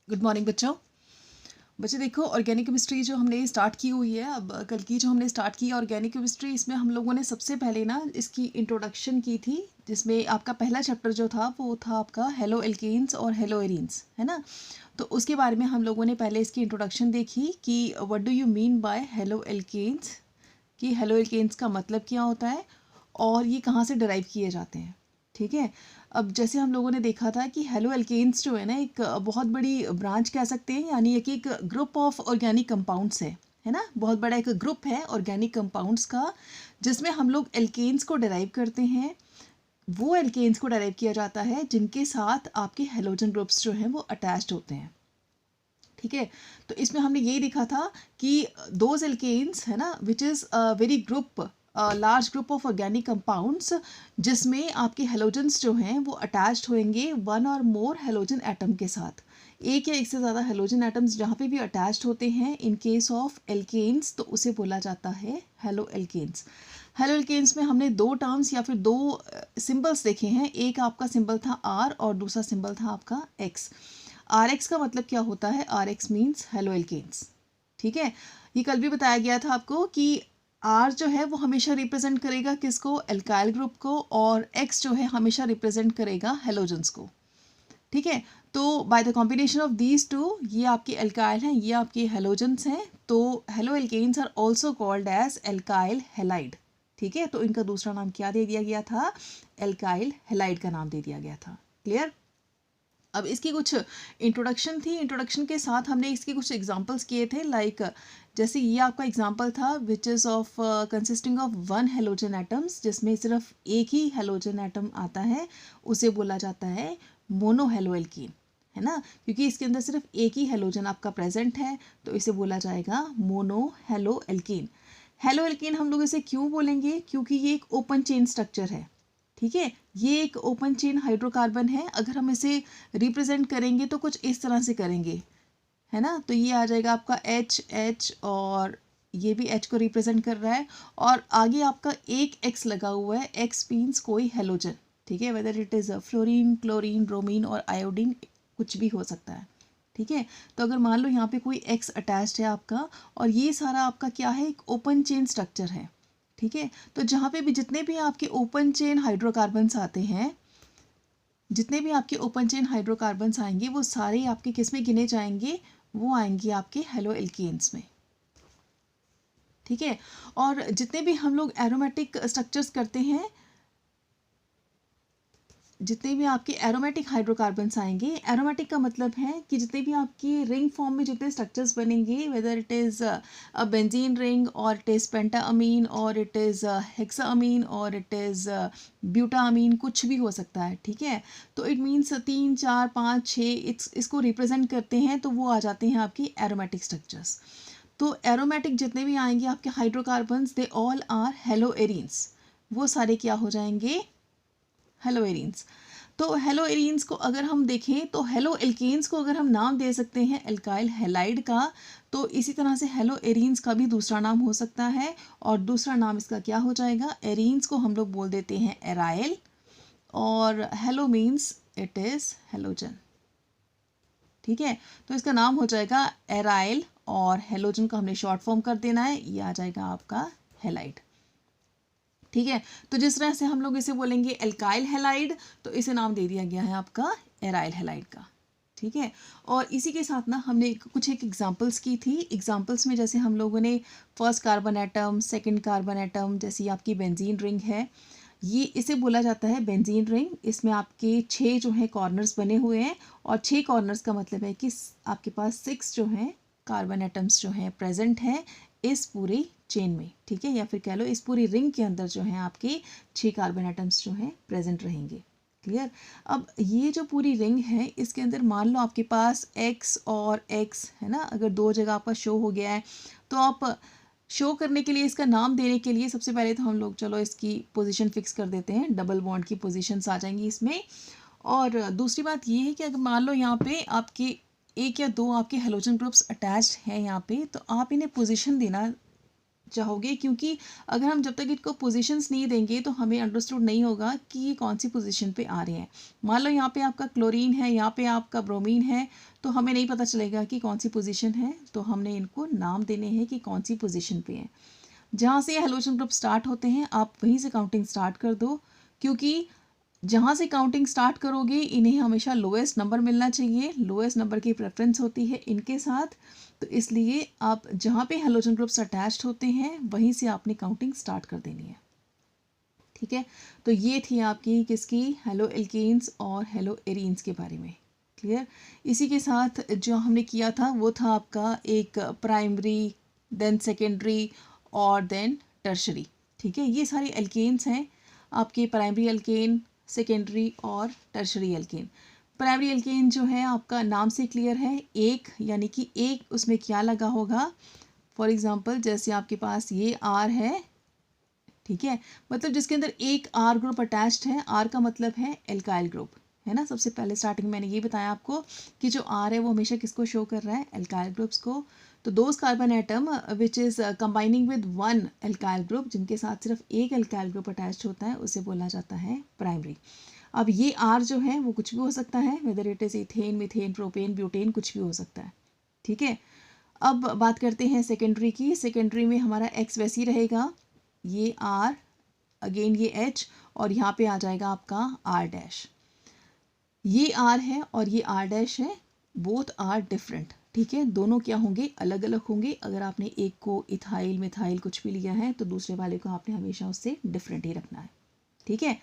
Good morning बच्चों। बच्चे देखो, ऑर्गेनिक केमिस्ट्री जो हमने स्टार्ट की हुई है, अब कल की जो हमने स्टार्ट की है ऑर्गेनिक केमिस्ट्री, इसमें हम लोगों ने सबसे पहले ना इसकी इंट्रोडक्शन की थी, जिसमें आपका पहला चैप्टर जो था वो था आपका हेलो एल्केन्स और हेलो एरीन्स, है ना। तो उसके बारे में हम लोगों ने पहले इसकी इंट्रोडक्शन देखी कि what do you mean by haloalkanes, कि हेलो एल्केन्स का मतलब क्या होता है और ये कहाँ से डिराइव किए जाते हैं। ठीक है। अब जैसे हम लोगों ने देखा था कि हेलो एल्केन्स जो है ना, एक बहुत बड़ी ब्रांच कह सकते हैं, यानी एक एक ग्रुप ऑफ ऑर्गेनिक कंपाउंड्स है ना। बहुत बड़ा एक ग्रुप है ऑर्गेनिक कंपाउंड्स का, जिसमें हम लोग एल्केन्स को डिराइव करते हैं। वो एल्केन्स को डिराइव किया जाता है जिनके साथ आपके हेलोजन ग्रुप्स जो हैं वो अटैच्ड होते हैं। ठीक है। तो इसमें हमने यही देखा था कि दोज एल्केन्स है ना, which is a very group, large group of organic compounds, जिसमें आपके हेलोजन्स जो हैं वो अटैच्ड होंगे वन और मोर हेलोजन एटम के साथ। एक या एक से ज़्यादा हेलोजन एटम्स जहाँ पे भी अटैच्ड होते हैं इन केस ऑफ एल्केन्स, तो उसे बोला जाता है हेलो एल्केन्स। हेलो एल्केन्स में हमने दो टर्म्स या फिर दो सिंबल्स देखे हैं। एक आपका सिंबल था आर और दूसरा सिंबल था आपका एक्स। आर एक्स का मतलब क्या होता है? R X means haloalkanes. ठीक है। ये कल भी बताया गया था आपको कि आर जो है वो हमेशा रिप्रेजेंट करेगा किसको? एल्काइल ग्रुप को, और एक्स जो है हमेशा रिप्रेजेंट करेगा हेलोजन्स को। ठीक है। तो by the combination of these two, ये आपके एल्काइल हैं, ये आपके हेलोजन्स हैं, तो haloalkanes are also called as alkyl halide. ठीक है। तो इनका दूसरा नाम क्या दे दिया गया था? एल्काइल हेलाइड का नाम दे दिया गया था। क्लियर? अब इसकी कुछ इंट्रोडक्शन थी, इंट्रोडक्शन के साथ हमने इसके कुछ एग्जांपल्स किए थे, लाइक जैसे ये आपका एग्जांपल था which is of consisting of one halogen atoms, जिसमें सिर्फ एक ही हेलोजन एटम आता है, उसे बोला जाता है मोनो हेलो एल्कीन, है ना। क्योंकि इसके अंदर सिर्फ एक ही हेलोजन आपका प्रेजेंट है, तो इसे बोला जाएगा mono hello alkene. Hello alkene हम लोग इसे क्यों बोलेंगे? क्योंकि ये एक ओपन चेन स्ट्रक्चर है। ठीक है। ये एक ओपन चेन हाइड्रोकार्बन है। अगर हम इसे रिप्रेजेंट करेंगे तो कुछ इस तरह से करेंगे, है ना। तो ये आ जाएगा आपका एच एच, और ये भी एच को रिप्रेजेंट कर रहा है, और आगे आपका एक एक्स लगा हुआ है। एक्स मीन्स कोई हेलोजन। ठीक है। Whether it is fluorine, chlorine, bromine और आयोडीन, कुछ भी हो सकता है। ठीक है। तो अगर मान लो यहाँ पे कोई एक्स अटैच्ड है आपका, और ये सारा आपका क्या है? एक ओपन चेन स्ट्रक्चर है। ठीक है। तो जहाँ पे भी जितने भी आपके ओपन चेन हाइड्रोकार्बन्स आते हैं, जितने भी आपके ओपन चेन हाइड्रोकार्बन्स आएंगे, वो सारे आपके किस में गिने जाएंगे? वो आएंगे आपके हेलो एल्केन्स में। ठीक है। और जितने भी हम लोग एरोमेटिक स्ट्रक्चर्स करते हैं, जितने भी आपके एरोमेटिक हाइड्रोकार्बन्स आएंगे, एरोमेटिक का मतलब है कि जितने भी आपकी रिंग फॉर्म में जितने स्ट्रक्चर्स बनेंगे, whether it is a benzene ring, और इट इज़ पेंटाअमीन, और इट इज़ हेक्साअमीन, और इट इज़ ब्यूटाअमीन, कुछ भी हो सकता है। ठीक है। तो इट मीन्स 3 4 5 6 इसको रिप्रेजेंट करते हैं, तो वो आ जाते हैं आपकी एरोमेटिक स्ट्रक्चर्स। तो एरोमेटिक जितने भी आएंगे आपके hydrocarbons, they all are haloarenes. वो सारे क्या हो जाएंगे? Haloarenes. तो हेलो एरीन्स को अगर हम देखें, तो हेलो एल्केन्स को अगर हम नाम दे सकते हैं एल्काइल हेलाइड का, तो इसी तरह से हेलो एरीन्स का भी दूसरा नाम हो सकता है, और दूसरा नाम इसका क्या हो जाएगा? एरीन्स को हम लोग बोल देते हैं एराइल, और hello means it is halogen. ठीक है। तो इसका नाम हो जाएगा एराइल, और हेलोजन का हमने शॉर्ट फॉर्म कर देना है, ये आ जाएगा आपका हेलाइड। ठीक है। तो जिस तरह से हम लोग इसे बोलेंगे एल्काइल हेलाइड, तो इसे नाम दे दिया गया है आपका एराइल हेलाइड का। ठीक है। और इसी के साथ ना हमने कुछ एक एग्जांपल्स की थी। एग्जांपल्स में जैसे हम लोगों ने first carbon atom, second carbon atom, जैसे आपकी बेंजीन रिंग है, ये इसे बोला जाता है बेंजीन रिंग। इसमें आपके 6 जो है कॉर्नर्स बने हुए हैं, और 6 कॉर्नर्स का मतलब है कि आपके पास 6 जो हैं कार्बन एटम्स जो हैं प्रेजेंट हैं इस पूरी चेन में। ठीक है। या फिर कह लो इस पूरी रिंग के अंदर जो है आपके 6 कार्बन एटम्स जो हैं प्रेजेंट रहेंगे। क्लियर? अब ये जो पूरी रिंग है, इसके अंदर मान लो आपके पास x और x है ना, अगर दो जगह आपका शो हो गया है, तो आप शो करने के लिए, इसका नाम देने के लिए, सबसे पहले तो हम लोग चलो इसकी पोजीशन फिक्स कर देते हैं। डबल बॉन्ड की पोजीशंस आ जाएंगी इसमें। और दूसरी बात ये है कि अगर मान लो यहाँ पे आपके एक या दो आपके हेलोजन ग्रुप्स अटैच्ड हैं यहाँ पे, तो आप इन्हें पोजीशन देना चाहोगे, क्योंकि अगर हम जब तक इनको पोजीशंस नहीं देंगे तो हमें अंडरस्टूड नहीं होगा कि ये कौन सी पोजीशन पे आ रहे हैं। मान लो यहाँ पे आपका क्लोरीन है, यहाँ पे आपका ब्रोमीन है, तो हमें नहीं पता चलेगा कि कौन सी पोजीशन है, तो हमने इनको नाम देने हैं कि कौन सी पोजीशन पे है। जहाँ से हैलोजन ग्रुप स्टार्ट होते हैं आप वहीं से काउंटिंग स्टार्ट कर दो, क्योंकि जहाँ से काउंटिंग स्टार्ट करोगे इन्हें हमेशा लोएस्ट नंबर मिलना चाहिए, लोएस्ट नंबर की प्रेफरेंस होती है इनके साथ। तो इसलिए आप जहाँ पे हैलोजन ग्रुप्स अटैच्ड होते हैं वहीं से आपने काउंटिंग स्टार्ट कर देनी है। ठीक है, तो ये थी आपकी किसकी, हेलो एल्केन्स और हेलो एरीन्स के बारे में। क्लियर। इसी के साथ जो हमने किया था वो था आपका एक प्राइमरी, देन सेकेंडरी और देन टर्शरी। ठीक है, ये सारे एल्केन्स हैं आपके, प्राइमरी एल्केन, सेकेंडरी और टर्शरी एल्केन। प्राइमरी एल्केन जो है आपका नाम से क्लियर है, एक, यानी कि एक उसमें क्या लगा होगा। फॉर एग्जांपल जैसे आपके पास ये आर है, ठीक है, मतलब जिसके अंदर एक आर ग्रुप अटैच्ड है, आर का मतलब है एल्काइल ग्रुप, है ना। सबसे पहले स्टार्टिंग मैंने ये बताया आपको कि जो आर है वो हमेशा किसको शो कर रहा है, एल्काइल ग्रुप्स को। तो those carbon atom which is combining with one alkyl group, जिनके साथ सिर्फ एक एल्काइल ग्रुप अटैच्ड होता है, उसे बोला जाता है प्राइमरी। अब ये आर जो है वो कुछ भी हो सकता है, whether it is ethane, methane, propane, butane, कुछ भी हो सकता है। ठीक है, अब बात करते हैं सेकेंडरी की। सेकेंडरी में हमारा एक्स वैसे ही रहेगा, ये आर, अगेन ये एच, और यहाँ पे आ जाएगा आपका आर डैश। ये आर है और ये आर डैश है, बोथ आर डिफरेंट। ठीक है, दोनों क्या होंगे, अलग अलग होंगे। अगर आपने एक को इथाइल, मिथाइल कुछ भी लिया है तो दूसरे वाले को आपने हमेशा उससे डिफरेंट ही रखना है। ठीक है,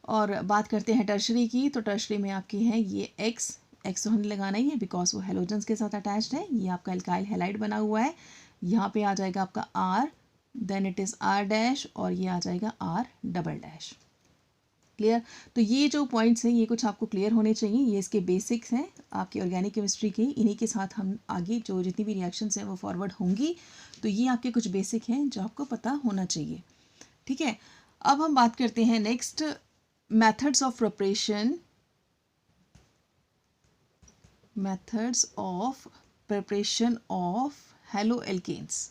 और बात करते हैं टर्शरी की। तो टर्शरी में आपकी है ये एक्स, एक्स तो हमने लगाना ही है बिकॉज वो हेलोजन्स के साथ अटैच्ड है। ये आपका एल्काइल हैलाइड बना हुआ है, यहाँ पे आ जाएगा आपका R, then it is R dash, और ये आ जाएगा आर डबल डैश। क्लियर। तो ये जो पॉइंट्स हैं ये कुछ आपको क्लियर होने चाहिए, ये इसके बेसिक्स हैं आपकी ऑर्गेनिक केमिस्ट्री के। इन्हीं के साथ हम आगे जो जितनी भी रिएक्शंस हैं वो फॉरवर्ड होंगी। तो ये आपके कुछ बेसिक हैं जो आपको पता होना चाहिए। ठीक है, अब हम बात करते हैं next, methods of preparation, methods of preparation of haloalkanes.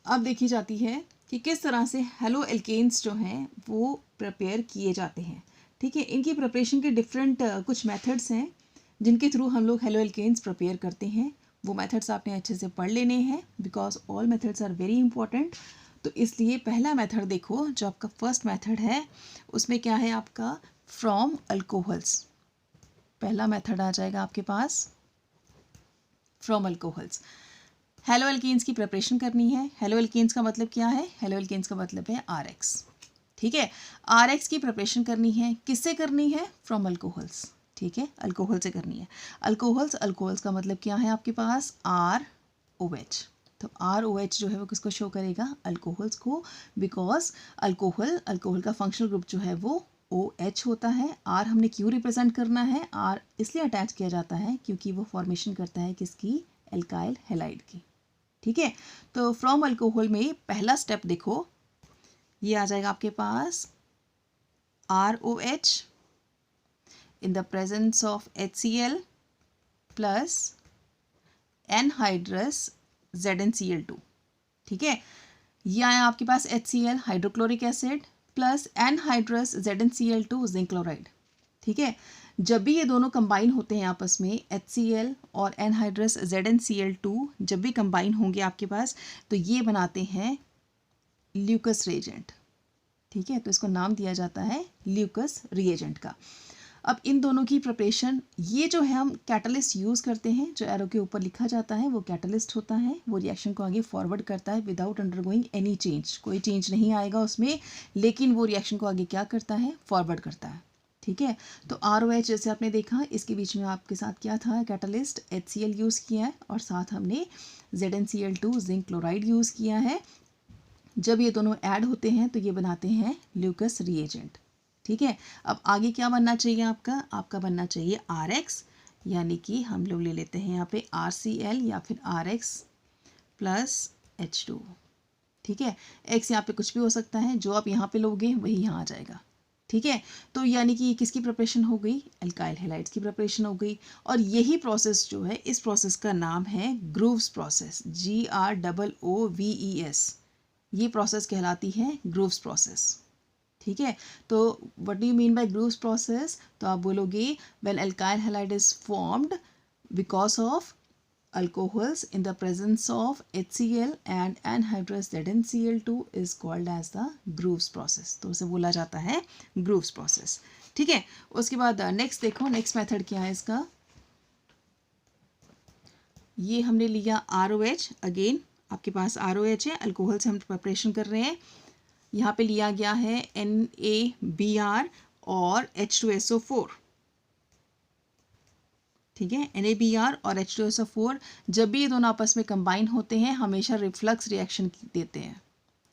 अब देखी जाती है कि किस तरह से हेलो एल्केन्स जो हैं वो प्रिपेयर किए जाते हैं। ठीक है, इनकी प्रिपरेशन के डिफरेंट कुछ मेथड्स हैं जिनके थ्रू हम लोग हेलो एल्केन्स प्रिपेयर करते हैं। वो मेथड्स आपने अच्छे से पढ़ लेने हैं because all methods are very important. तो इसलिए पहला मेथड देखो, जो आपका फर्स्ट मेथड है उसमें क्या है आपका, फ्रॉम अल्कोहल्स। पहला मेथड आ जाएगा आपके पास फ्रॉम अल्कोहल्स। हेलो एल्केन्स की प्रिपरेशन करनी है। हेलो एल्केन्स का मतलब क्या है, हेलो एल्केन्स का मतलब है आर एक्स। ठीक है, आर एक्स की प्रिपरेशन करनी है, किससे करनी है, फ्रॉम अल्कोहल्स। ठीक है, अल्कोहल से करनी है। अल्कोहल्स, अल्कोहल्स का मतलब क्या है आपके पास, आर ओ एच। तो आर ओ एच जो है वो किसको शो करेगा, अल्कोहल्स को, बिकॉज अल्कोहल, अल्कोहल का फंक्शनल ग्रुप जो है वो ओ एच होता है। आर हमने क्यों रिप्रेजेंट करना है, आर इसलिए अटैच किया जाता है क्योंकि वो फॉर्मेशन करता है किसकी, एल्काइल हैलाइड की। ठीक है, तो फ्रॉम अल्कोहल में पहला स्टेप देखो, ये आ जाएगा आपके पास ROH in the presence of HCl plus anhydrous ZnCl2। ठीक है, ये आया आपके पास HCl hydrochloric acid plus anhydrous ZnCl2 zinc chloride. ठीक है, जब भी ये दोनों कंबाइन होते हैं आपस में, HCl और एनहाइड्रस ZnCl2 जब भी कंबाइन होंगे आपके पास तो ये बनाते हैं ल्यूकस रिएजेंट। ठीक है, तो इसको नाम दिया जाता है ल्यूकस रिएजेंट का। अब इन दोनों की प्रिपरेशन, ये जो है हम कैटलिस्ट यूज़ करते हैं, जो एरो के ऊपर लिखा जाता है वो कैटलिस्ट होता है। वो रिएक्शन को आगे फॉरवर्ड करता है विदाउट अंडरगोइंग एनी चेंज, कोई चेंज नहीं आएगा उसमें, लेकिन वो रिएक्शन को आगे क्या करता है, फॉरवर्ड करता है। ठीक है, तो ROH जैसे आपने देखा, इसके बीच में आपके साथ क्या था, कैटलिस्ट HCl यूज़ किया है और साथ हमने ZnCl2 जिंक क्लोराइड यूज़ किया है। जब ये दोनों ऐड होते हैं तो ये बनाते हैं ल्यूकस रिएजेंट। ठीक है, अब आगे क्या बनना चाहिए आपका, आपका बनना चाहिए RX, यानी कि हम लोग ले लेते हैं यहाँ पे RCl या फिर RX प्लस H2। ठीक है, X यहाँ पे कुछ भी हो सकता है, जो आप यहाँ पे लोगे वही यहाँ आ जाएगा। ठीक है, तो यानी कि ये किसकी प्रिपरेशन हो गई, एल्काइल हैलाइड्स की प्रिपरेशन हो गई। और यही प्रोसेस जो है, इस प्रोसेस का नाम है ग्रूव्स प्रोसेस, GROOVES। ये प्रोसेस कहलाती है ग्रूव्स प्रोसेस। ठीक है, तो what do you mean by Groove's process, तो आप बोलोगे when alkyl halide is formed because of alcohols in the presence of HCl and anhydrous ZnCl2 is called as the Groves process। तो उसे बोला जाता है Groves process। ठीक है, उसके बाद नेक्स्ट देखो, नेक्स्ट मेथड क्या है इसका। ये हमने लिया ROH, अगेन आपके पास ROH है, अल्कोहल से हम प्रिपरेशन कर रहे हैं। यहाँ पे लिया गया है NaBr और H2SO4। ठीक है, NaBr और H2SO4 जब भी ये दोनों आपस में कंबाइन होते हैं हमेशा रिफ्लक्स रिएक्शन देते हैं।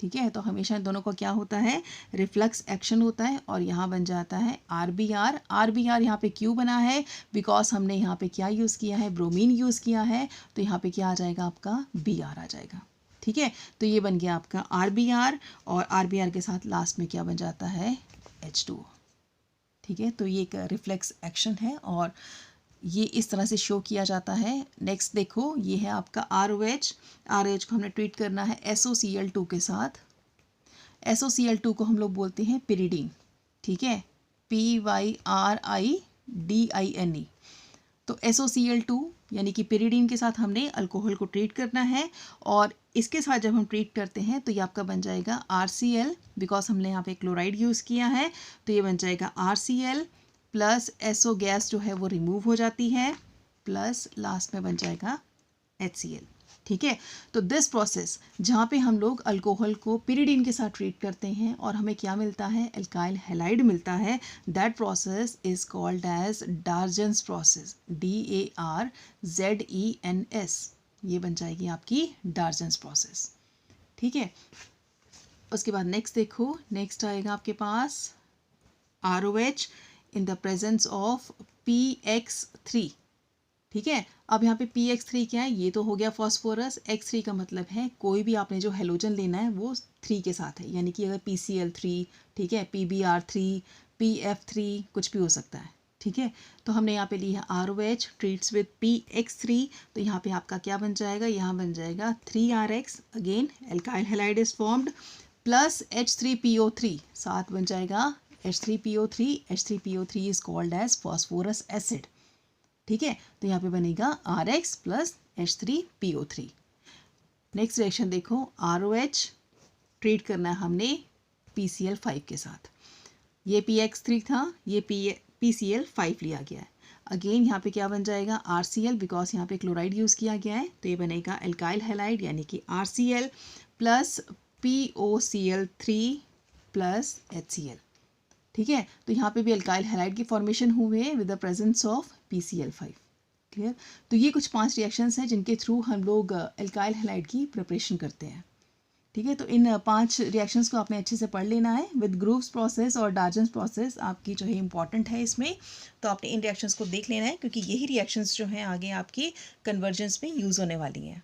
ठीक है, तो हमेशा इन दोनों का क्या होता है, रिफ्लक्स एक्शन होता है और यहाँ बन जाता है RBr। RBr यहाँ पे क्यों बना है, बिकॉज हमने यहाँ पे क्या यूज़ किया है, ब्रोमीन यूज़ किया है, तो यहाँ पे क्या आ जाएगा, आपका Br आ जाएगा। ठीक है, तो ये बन गया आपका RBr और RBr के साथ लास्ट में क्या बन जाता है, H2O। ठीक है, तो ये एक रिफ्लेक्स एक्शन है और ये इस तरह से शो किया जाता है। नेक्स्ट देखो, ये है आपका ROH। RH को हमने ट्रीट करना है SOCl2 के साथ। SOCl2 को हम लोग बोलते हैं पिरिडीन। ठीक है, PYRIDINE। तो SOCl2 यानी कि पिरिडीन के साथ हमने अल्कोहल को ट्रीट करना है और इसके साथ जब हम ट्रीट करते हैं तो ये आपका बन जाएगा RCl, बिकॉज हमने यहाँ पे क्लोराइड यूज़ किया है, तो ये बन जाएगा RCl प्लस SO गैस जो है वो रिमूव हो जाती है, प्लस लास्ट में बन जाएगा HCl। ठीक है, तो दिस प्रोसेस जहाँ पे हम लोग अल्कोहल को पिरिडीन के साथ ट्रीट करते हैं और हमें क्या मिलता है, एल्काइल हैलाइड मिलता है, that process is called as Darzens process, DARZENS। ये बन जाएगी आपकी डार्जन्स प्रोसेस। ठीक है, उसके बाद नेक्स्ट देखो, नेक्स्ट आएगा आपके पास ROH in the presence of PX3। ठीक है, अब यहाँ पे PX3 क्या है, ये तो हो गया फॉस्फोरस। X3 का मतलब है कोई भी आपने जो हेलोजन लेना है वो 3 के साथ है, यानी कि अगर PCl3, ठीक है, PBr3, PF3 कुछ भी हो सकता है। ठीक है, तो हमने यहाँ पे लिया ROH ट्रीट्स विद PX3, तो यहाँ पे आपका क्या बन जाएगा, यहाँ बन जाएगा 3RX, again alkyl halide is formed, plus H3PO3, साथ बन जाएगा H3PO3। H3PO3 is called as phosphorous acid. ठीक है, तो यहाँ पे बनेगा RX plus H3PO3। Next reaction देखो, ROH ट्रीट करना है हमने PCl5 के साथ। ये PX3 था, ये PCl5 लिया गया है। अगेन यहाँ पे क्या बन जाएगा, RCl, बिकॉज यहाँ पे क्लोराइड यूज़ किया गया है, तो ये बनेगा एल्काइल हैलाइड यानी कि RCl plus POCl3 plus HCl। ठीक है, तो यहाँ पे भी एल्काइल हैलाइड की फॉर्मेशन हुए हैं with the presence of PCl5। Clear, तो ये कुछ 5 रिएक्शंस हैं जिनके थ्रू हम लोग एल्काइल हैलाइड की प्रिपरेशन करते हैं। ठीक है, तो इन 5 रिएक्शंस को आपने अच्छे से पढ़ लेना है। विद ग्रूव्स प्रोसेस और डार्जन्स प्रोसेस आपकी जो है इंपॉर्टेंट है इसमें, तो आपने इन रिएक्शंस को देख लेना है क्योंकि यही रिएक्शंस जो हैं आगे आपकी कन्वर्जेंस में यूज़ होने वाली हैं।